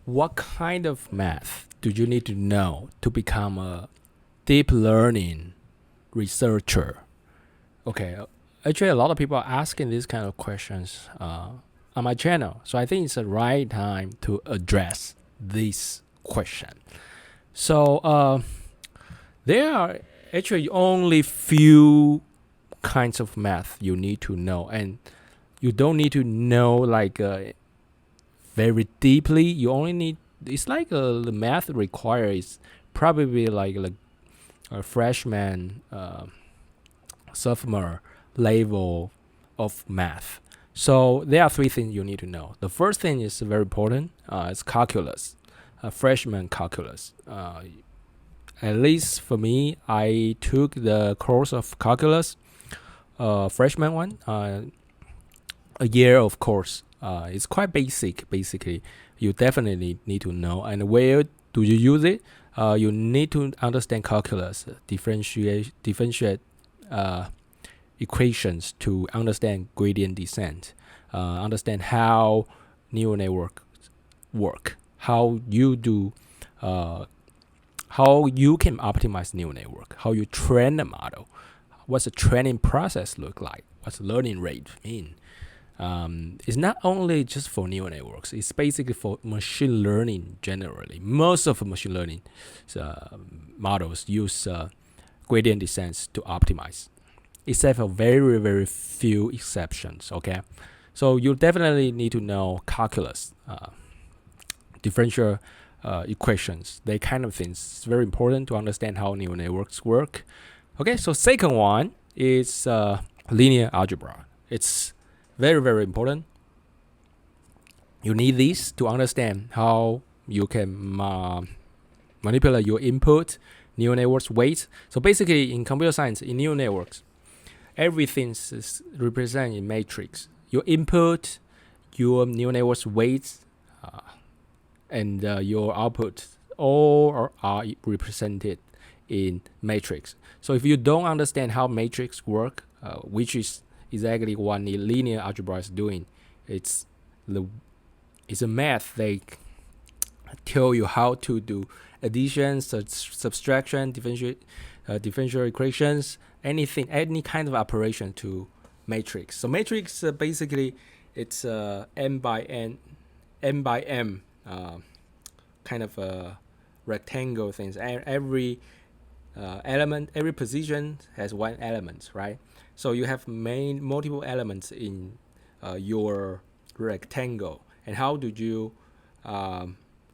what kind of math do you need to know to become a deep learning researcher? Okay, actually, a lot of people are asking these kind of questions on my channel, so I think it's the right time to address this question. So there are actually only few kinds of math you need to know, and you don't need to know like very deeply. You only need, it's like the math requires probably like a freshman, sophomore level of math. So there are three things you need to know. The first thing is very important. It's calculus, freshman calculus. At least for me, I took the course of calculus, freshman one, a year of course. It's quite basic. Basically, you definitely need to know. And where do you use it? You need to understand calculus, differentiate equations to understand gradient descent, understand how neural networks work, how you do, how you can optimize neural network, how you train the model, what's the training process look like, what's the learning rate mean. It's not only just for neural networks, it's basically for machine learning generally. Most of machine learning models use gradient descent to optimize, except for very, very few exceptions, okay? So you definitely need to know calculus, differential equations, they kind of things. It's very important to understand how neural networks work. Okay, so second one is linear algebra. It's very, very important. You need this to understand how you can manipulate your input, neural networks weights. So basically in computer science, in neural networks, everything is represented in matrix. Your input, your neural networks weights, and your output all are represented in matrix. So if you don't understand how matrix work, which is exactly what the linear algebra is doing, it's a math they tell you how to do addition, subtraction, differential equations, anything, any kind of operation to matrix. So matrix basically it's n by m kind of a rectangle things. Every element, every position has one element, right? So you have multiple elements in your rectangle. And how do you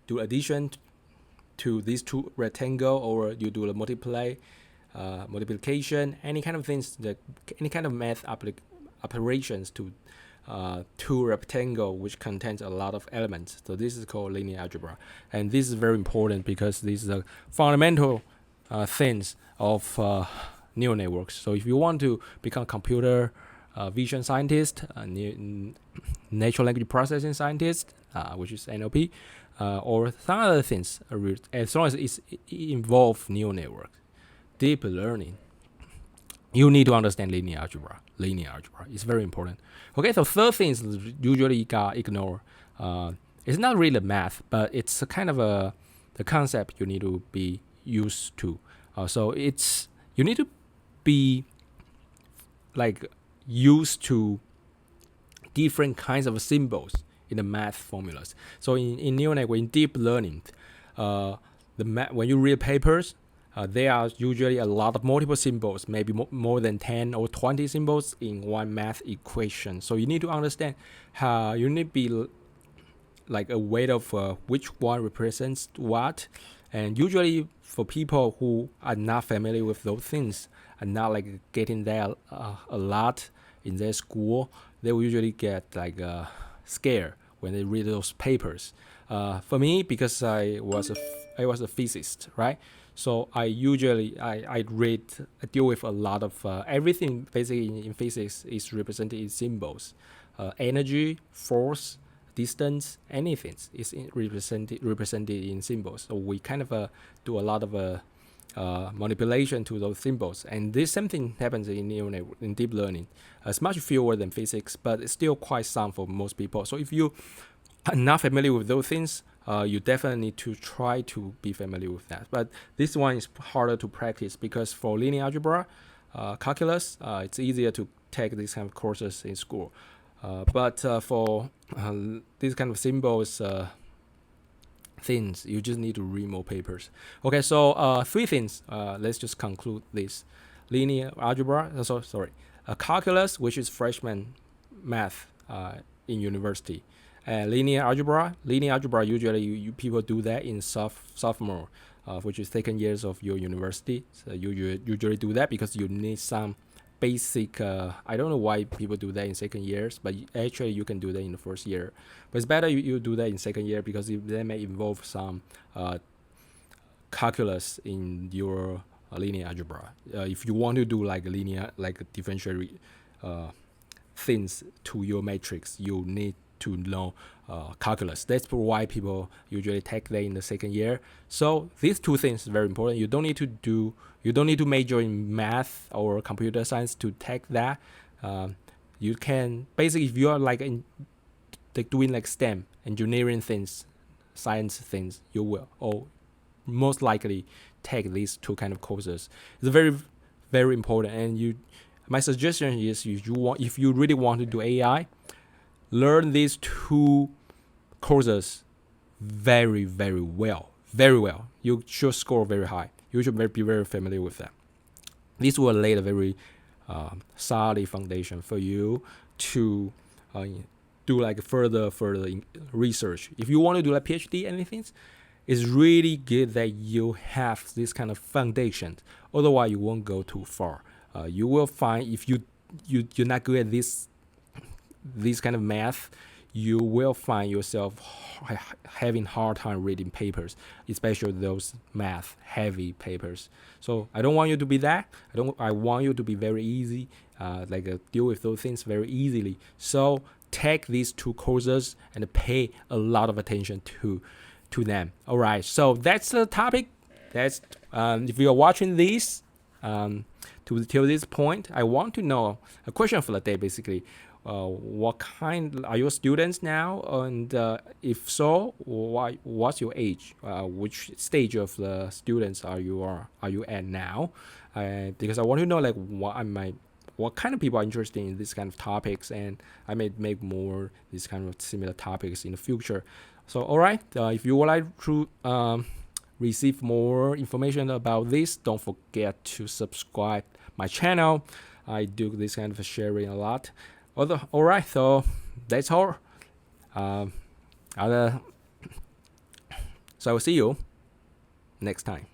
do addition to these two rectangle, or you do the multiplication, any kind of things, any kind of math operations to two rectangle which contains a lot of elements. So this is called linear algebra, and this is very important because this is the fundamental things of neural networks. So if you want to become computer vision scientist, natural language processing scientist, which is NLP, or some other things, as long as it involves neural networks, deep learning, you need to understand linear algebra. Linear algebra is very important. Okay, so third thing is usually got ignored. It's not really math, but it's a kind of the concept you need to be used to. So it's, you need to be like used to different kinds of symbols in the math formulas. So in neural network, in deep learning, when you read papers, there are usually a lot of multiple symbols, maybe more than 10 or 20 symbols in one math equation. So you need to understand how you need to be like aware of which one represents what. And usually for people who are not familiar with those things, are not like getting there a lot in their school, they will usually get like scared when they read those papers. For me, because I was a physicist, right? So I usually I deal with a lot of everything basically in physics is represented in symbols. Energy, force, distance, anything is represented in symbols. So we kind of do a lot of manipulation to those symbols, and this same thing happens in neural network, in deep learning. It's much fewer than physics, but it's still quite some for most people. So if you are not familiar with those things, you definitely need to try to be familiar with that. But this one is harder to practice because for linear algebra, calculus, it's easier to take these kind of courses in school. But for these kind of symbols, things, you just need to read more papers. Okay, so 3 things. Let's just conclude this. Linear algebra, calculus, which is freshman math in university. Linear algebra usually you people do that in sophomore, which is second years of your university. So you usually do that because you need some basic. I don't know why people do that in second years, but actually you can do that in the first year. But it's better you do that in second year because they may involve some calculus in your linear algebra. If you want to do like linear, like differential things to your matrix, you need to know calculus. That's why people usually take that in the second year. So these 2 things are very important. You don't need to major in math or computer science to take that. You can basically, if you are like doing like STEM, engineering things, science things, you will or most likely take these 2 kind of courses. It's very, very important. And my suggestion is, if you really want to do AI, learn these 2 courses very, very well. Very well. You should score very high. You should be very familiar with them. This will lay a very solid foundation for you to do like further research. If you want to do like PhD anything, it's really good that you have this kind of foundation. Otherwise, you won't go too far. You will find if you're not good at this kind of math, you will find yourself having hard time reading papers, especially those math heavy papers. So I don't want you to be that. I want you to be very easy, deal with those things very easily. So take these 2 courses and pay a lot of attention to them. All right. So that's the topic. That's if you are watching this till this point, I want to know a question for the day basically. What kind are your students now, and if so, what's your age? Which stage of the students are you at now? Because I want to know like what kind of people are interested in this kind of topics, and I may make more these kind of similar topics in the future. So all right, if you would like to receive more information about this, don't forget to subscribe my channel. I do this kind of sharing a lot. All right, so that's all. So I will see you next time.